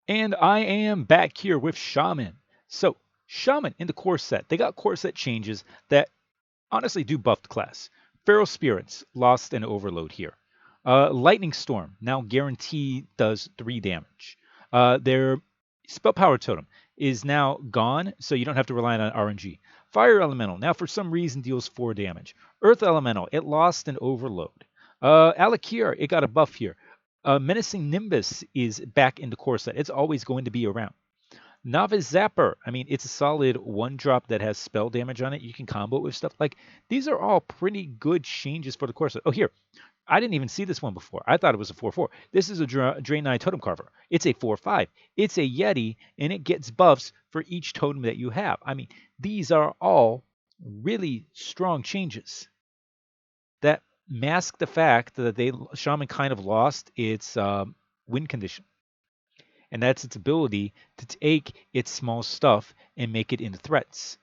And I am back here with Shaman. So, Shaman in the core set, they got core set changes that honestly do buff the class. Feral Spirits, Lost and Overload here. Lightning Storm, now guarantee does 3 damage. Their Spell Power Totem is now gone, so you don't have to rely on RNG. Fire Elemental, now for some reason deals 4 damage. Earth Elemental, it lost an Overload. Alakir, it got a buff here. Menacing Nimbus is back in the core set. It's always going to be around. Novice Zapper, I mean, it's a solid 1-drop that has spell damage on it. You can combo it with stuff. Like, these are all pretty good changes for the core set. Oh, here, I didn't even see this one before. I thought it was a 4-4. This is a Draenei Totem Carver. It's a 4-5. It's a Yeti, and it gets buffs for each totem that you have. I mean, these are all really strong changes that mask the fact that Shaman kind of lost its win condition, and that's its ability to take its small stuff and make it into threats.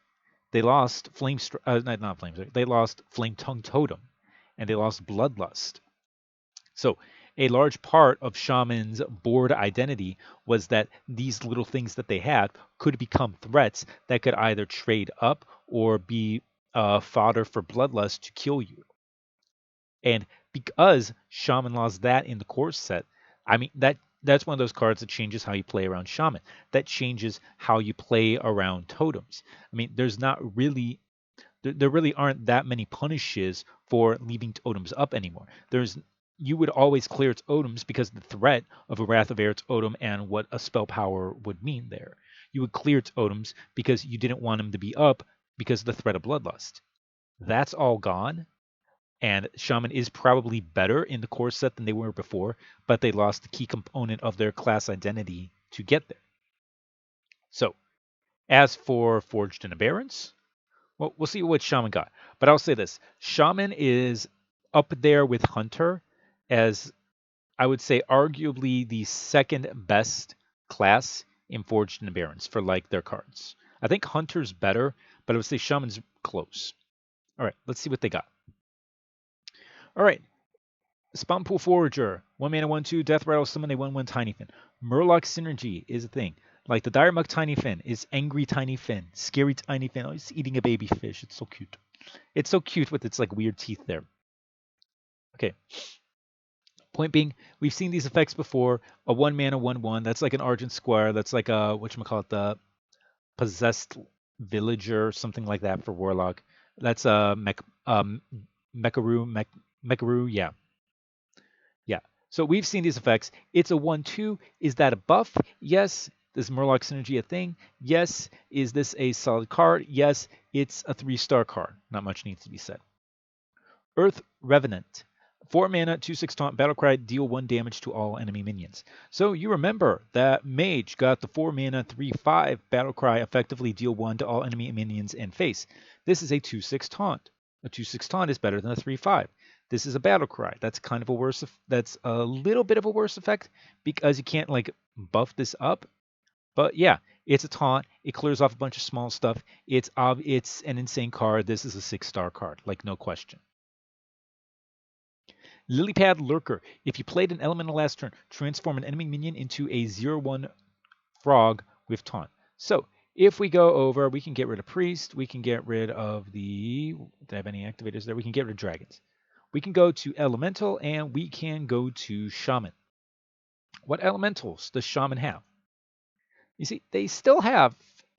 They lost not Flame, they lost Flame Tongue Totem, and they lost Bloodlust. So a large part of Shaman's board identity was that these little things that they had could become threats that could either trade up or be fodder for Bloodlust to kill you. And because Shaman lost that in the core set, I mean that's one of those cards that changes how you play around Shaman. That changes how you play around totems. I mean, there's not really there really aren't that many punishes for leaving totems up anymore. You would always clear its totems because the threat of a Wrath of Aerith's totem and what a spell power would mean there. You would clear its totems because you didn't want them to be up because of the threat of Bloodlust. That's all gone, and Shaman is probably better in the core set than they were before, but they lost the key component of their class identity to get there. So, as for Forged in the Barrens, well, we'll see what Shaman got. But I'll say this: Shaman is up there with Hunter as, I would say, arguably the second best class in Forged in the Barrens for like their cards. I think Hunter's better, but I would say Shaman's close. All right, let's see what they got. All right, Spawn Pool Forager, 1 mana, 1/2, Death Rattle, summon a 1/1 Tiny Fin. Murloc Synergy is a thing. Like the Dire Muck Tiny Fin is angry Tiny Fin, scary Tiny Fin. Oh, it's eating a baby fish. It's so cute. It's so cute with its like weird teeth there. Okay. Point being, we've seen these effects before. A 1 mana, 1/1. That's like an Argent Squire. That's like a, whatchamacallit, the Possessed Villager, something like that for Warlock. That's a Mecharoo, yeah. Yeah. So we've seen these effects. It's a 1/2. Is that a buff? Yes. Is Murloc Synergy a thing? Yes. Is this a solid card? Yes. It's a 3-star card. Not much needs to be said. Earth Revenant. 4 mana, 2/6 taunt, battlecry, deal 1 damage to all enemy minions. So you remember that Mage got the 4 mana, 3/5 battlecry, effectively deal 1 to all enemy minions and face. This is a 2/6 taunt. A 2/6 taunt is better than a 3/5. This is a battlecry. That's kind of a worse. That's a little bit of a worse effect because you can't like buff this up. But yeah, it's a taunt. It clears off a bunch of small stuff. It's an insane card. This is a 6-star card, like no question. Lilypad Lurker. If you played an elemental last turn, transform an enemy minion into a 0/1 frog with taunt. So if we go over, we can get rid of Priest. We can get rid of the... Do I have any activators there? We can get rid of Dragons. We can go to Elemental, and we can go to Shaman. What elementals does Shaman have? You see, they still have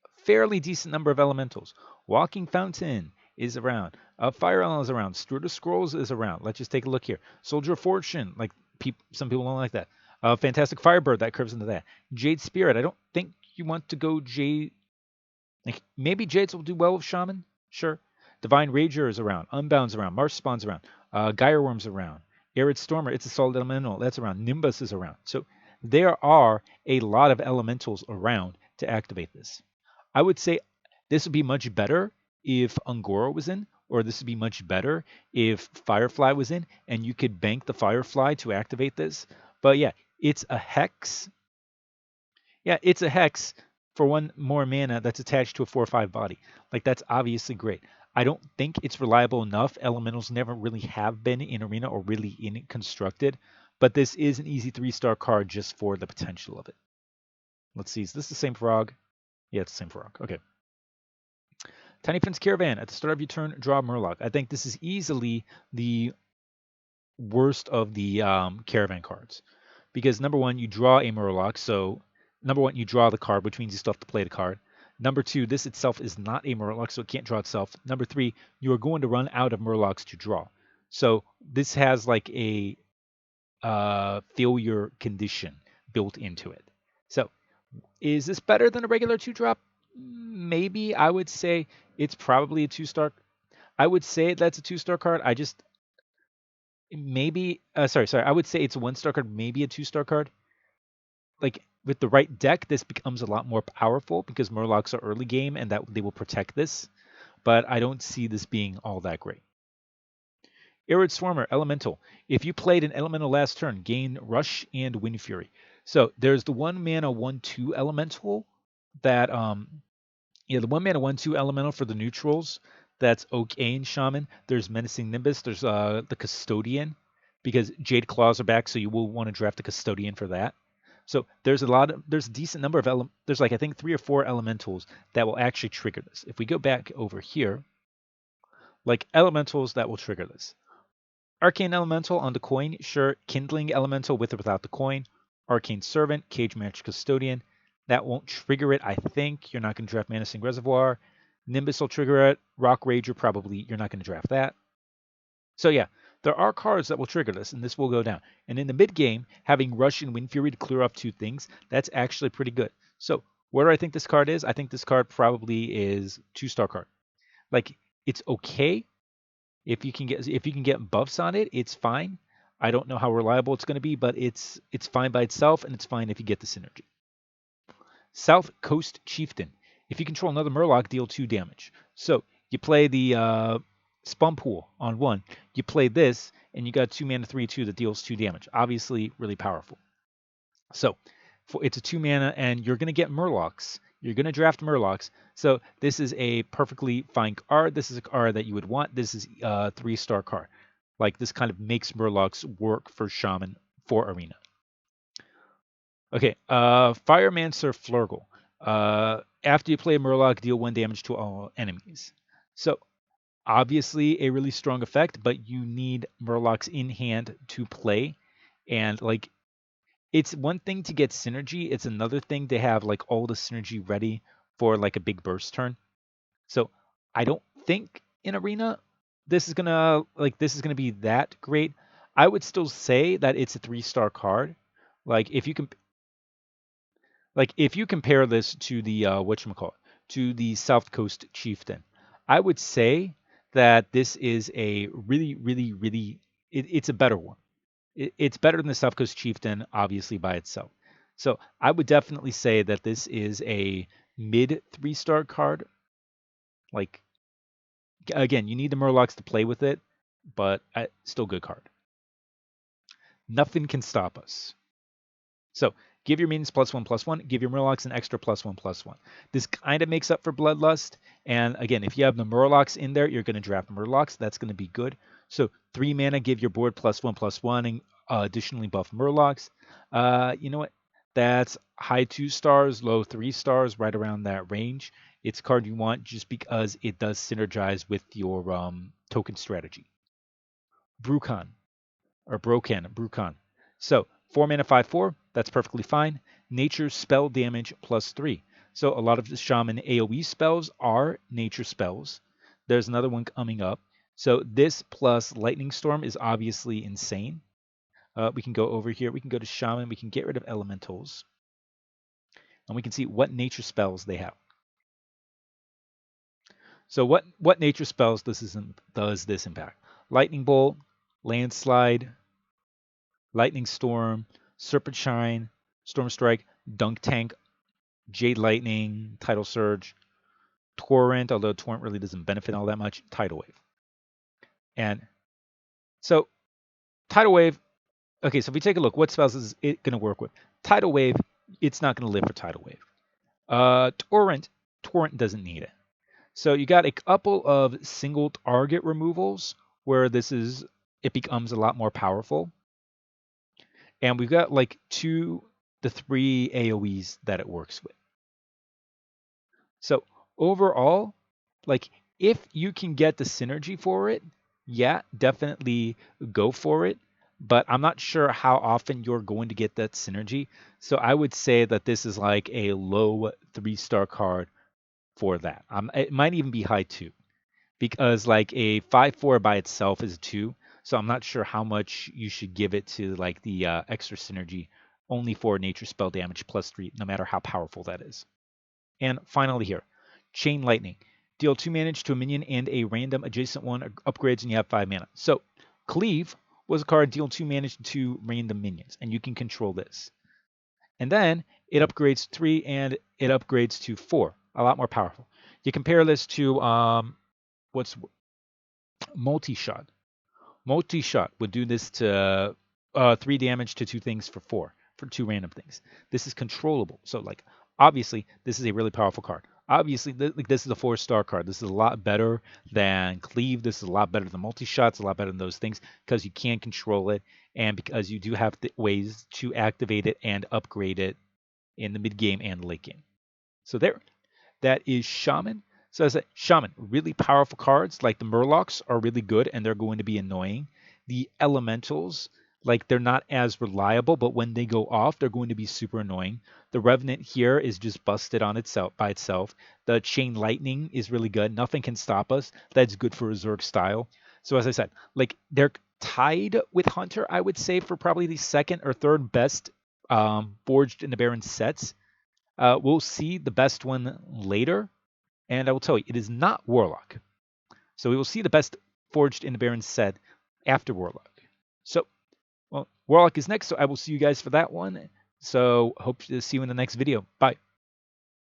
a fairly decent number of elementals. Walking Fountain is around. Fire Elemental is around. Steward of Scrolls is around. Let's just take a look here. Soldier of Fortune, like some people don't like that. Fantastic Firebird, that curves into that. Jade Spirit, I don't think you want to go Jade. Like, maybe Jades will do well with Shaman. Sure. Divine Rager is around. Unbound's around. Marsh Spawn's around. Gyreworm's around. Arid Stormer, it's a solid elemental. That's around. Nimbus is around. So there are a lot of elementals around to activate this. I would say this would be much better if Ungoro was in, or this would be much better if Firefly was in, and you could bank the Firefly to activate this. But yeah, it's a Hex. Yeah, it's a Hex for 1 more mana that's attached to a 4/5 body. Like, that's obviously great. I don't think it's reliable enough. Elementals never really have been in Arena or really in it constructed, but this is an easy 3-star card just for the potential of it. Let's see, is this the same frog? Yeah, it's the same frog. Okay. Tiny Prince Caravan. At the start of your turn, draw a Murloc. I think this is easily the worst of the Caravan cards. Because number one, you draw a Murloc. So number one, you draw the card, which means you still have to play the card. Number two, this itself is not a Murloc, so it can't draw itself. Number three, you are going to run out of Murlocs to draw. So this has like a failure condition built into it. So is this better than a regular 2-drop? Maybe. I would say it's probably a 2-star. I would say that's a 2-star card. I just maybe sorry. I would say it's a 1-star card, maybe a 2-star card. Like with the right deck, this becomes a lot more powerful because Murlocs are early game and that they will protect this. But I don't see this being all that great. Arid Swarmer, Elemental. If you played an Elemental last turn, gain Rush and Wind Fury. So there's the 1 mana 1/2 Elemental that the 1 mana 1/2 Elemental for the neutrals. That's okay in Shaman. There's Menacing Nimbus. There's the Custodian because Jade Claws are back, so you will want to draft the Custodian for that. So there's a decent number of there's like I think 3 or 4 elementals that will actually trigger this. If we go back over here, like elementals that will trigger this. Arcane Elemental on the coin, sure. Kindling Elemental with or without the coin. Arcane Servant, Cage Match Custodian. That won't trigger it, I think. You're not going to draft Menacing Reservoir. Nimbus will trigger it. Rock Rager, probably. You're not going to draft that. So yeah, there are cards that will trigger this, and this will go down. And in the mid game, having Rush and Wind Fury to clear up 2 things, that's actually pretty good. So where do I think this card is? I think this card probably is 2-star card. Like it's okay. If you can get buffs on it, it's fine. I don't know how reliable it's going to be, but it's fine by itself, and it's fine if you get the synergy. South Coast Chieftain. If you control another Murloc, deal 2 damage. So you play the Spum Pool on 1. You play this, and you got 2 mana 3/2 that deals 2 damage. Obviously, really powerful. So it's a 2 mana, and you're going to get Murlocs. You're going to draft Murlocs. So this is a perfectly fine card. This is a card that you would want. This is a 3-star card. Like this kind of makes Murlocs work for Shaman for Arena. Okay, Firemancer Fleurgal. After you play a Murloc, deal 1 damage to all enemies. So obviously a really strong effect, but you need Murlocs in hand to play. And like it's one thing to get synergy, it's another thing to have like all the synergy ready for like a big burst turn. So I don't think in Arena this is gonna be that great. I would still say that it's a 3-star card. Like if you compare this to the whatchamacallit, to the South Coast Chieftain, I would say that this is a really it's a better one. It's better than the South Coast Chieftain, obviously by itself. So I would definitely say that this is a mid 3-star card. Like again, you need the Murlocs to play with it, but still good card. Nothing can stop us. So give your minions +1/+1. Give your Murlocs an extra +1/+1. This kind of makes up for Bloodlust. And again, if you have the Murlocs in there, you're going to draft Murlocs. That's going to be good. So 3 mana, give your board +1/+1, and additionally buff Murlocs. You know what? That's high 2 stars, low 3 stars, right around that range. It's a card you want just because it does synergize with your token strategy. Brukan. Brukan. So 4 mana 5/4, that's perfectly fine. Nature spell damage +3. So a lot of the Shaman AoE spells are nature spells. There's another one coming up. So this plus Lightning Storm is obviously insane. We can go over here. We can go to Shaman. We can get rid of Elementals. And we can see what nature spells they have. So what nature spells does this impact? Lightning Bolt, Landslide, Lightning Storm, Serpent Shine, Storm Strike, Dunk Tank, Jade Lightning, Tidal Surge, Torrent, although Torrent really doesn't benefit all that much, Tidal Wave. And so Tidal Wave, okay, so if we take a look, what spells is it going to work with? Tidal Wave, it's not going to live for Tidal Wave. Torrent doesn't need it. So you got a couple of single target removals where it becomes a lot more powerful. And we've got like 2 the 3 AoEs that it works with. So overall, like if you can get the synergy for it, yeah, definitely go for it. But I'm not sure how often you're going to get that synergy. So I would say that this is like a low 3-star card for that. It might even be high 2 because like a 5/4 by itself is a 2. So I'm not sure how much you should give it to like the extra synergy only for nature spell damage +3, no matter how powerful that is. And finally here, Chain Lightning. Deal 2 damage to a minion and a random adjacent one upgrades and you have 5 mana. So Cleave was a card deal 2 damage to random minions, and you can control this. And then it upgrades 3 and it upgrades to 4, a lot more powerful. You compare this to what's Multi-Shot. Multi-Shot would do this to 3 damage to 2 things for 2 random things. This is controllable. So like obviously this is a really powerful card. Obviously like this is a 4-star card. This is a lot better than Cleave. This is a lot better than Multi-Shot. It's a lot better than those things because you can control it and because you do have ways to activate it and upgrade it in the mid game and late game. So there, that is Shaman. So as a Shaman, really powerful cards like the Murlocs are really good and they're going to be annoying. The Elementals, like they're not as reliable, but when they go off, they're going to be super annoying. The Revenant here is just busted on itself by itself. The Chain Lightning is really good. Nothing can stop us. That's good for a Zerg style. So as I said, like they're tied with Hunter, I would say, for probably the second or third best Forged in the Barrens sets. We'll see the best one later, and I will tell you, it is not Warlock. So we will see the best Forged in the Barrens set after Warlock. So, well, Warlock is next, so I will see you guys for that one. So, hope to see you in the next video. Bye.